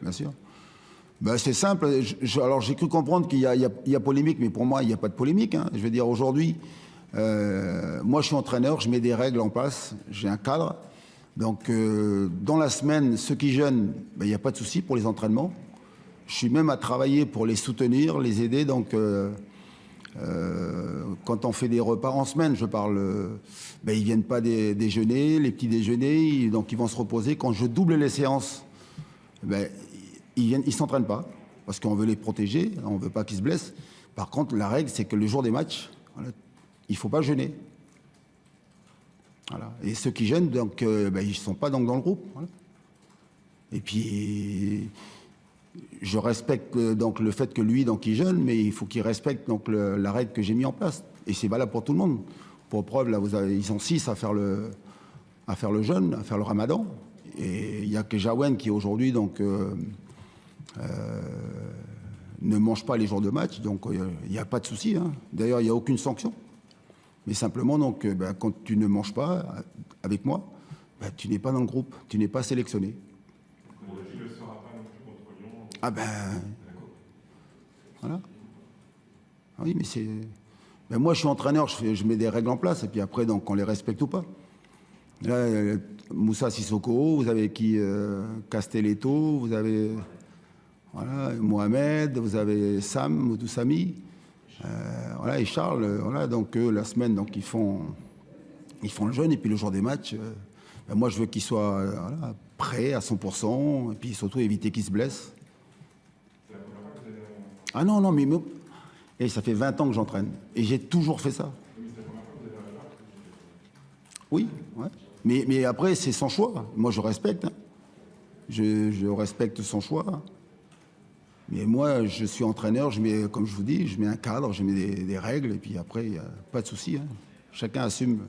bien sûr. Ben, c'est simple. Alors, j'ai cru comprendre qu'il y a polémique, mais pour moi, il n'y a pas de polémique, hein. Je veux dire, aujourd'hui, moi, je suis entraîneur, je mets des règles en place, j'ai un cadre. Donc, dans la semaine, ceux qui jeûnent, ben, il n'y a pas de souci pour les entraînements. Je suis même à travailler pour les soutenir, les aider. Donc, quand on fait des repas en semaine, je parle, ben, ils viennent pas déjeuner, les petits déjeuners, donc ils vont se reposer. Quand je double les séances, ben, ils s'entraînent pas parce qu'on veut les protéger, on veut pas qu'ils se blessent. Par contre, la règle, c'est que le jour des matchs, voilà, il faut pas jeûner. Voilà. Et ceux qui jeûnent, donc, ben, ils sont pas donc dans le groupe. Voilà. Et puis, je respecte donc le fait que lui, donc, il jeûne, mais il faut qu'il respecte donc la règle que j'ai mis en place. Et c'est valable pour tout le monde. Pour preuve, là, ils sont 6 à faire le jeûne, à faire le ramadan. Et il n'y a que Jawen qui aujourd'hui donc ne mange pas les jours de match, donc il n'y a pas de souci, hein. D'ailleurs, il n'y a aucune sanction. Mais simplement, donc, ben, quand tu ne manges pas avec moi, ben, tu n'es pas dans le groupe, tu n'es pas sélectionné. Il ne le sera pas non plus contre Lyon. Ah ben, voilà. Ah oui, mais c'est... Ben, moi, je suis entraîneur, je mets des règles en place, et puis après, donc, on les respecte ou pas. Là, Moussa Sissoko, vous avez qui Castelletto, vous avez voilà, Mohamed, vous avez Sam, Moutoussami, voilà, et Charles, voilà, donc la semaine, donc ils font le jeûne, et puis le jour des matchs, ben, moi je veux qu'ils soient voilà, prêts à 100%, et puis surtout éviter qu'ils se blessent. C'est la première fois que vous avez... Ah non, non, mais et ça fait 20 ans que j'entraîne, et j'ai toujours fait ça. Oui, c'est la première fois que vous avez un joueur qui... Oui, ouais. Mais après, c'est son choix. Moi, je respecte. Hein. Je respecte son choix. Mais moi, je suis entraîneur, comme je vous dis, je mets un cadre, je mets des règles, et puis après, il n'y a pas de souci. Hein. Chacun assume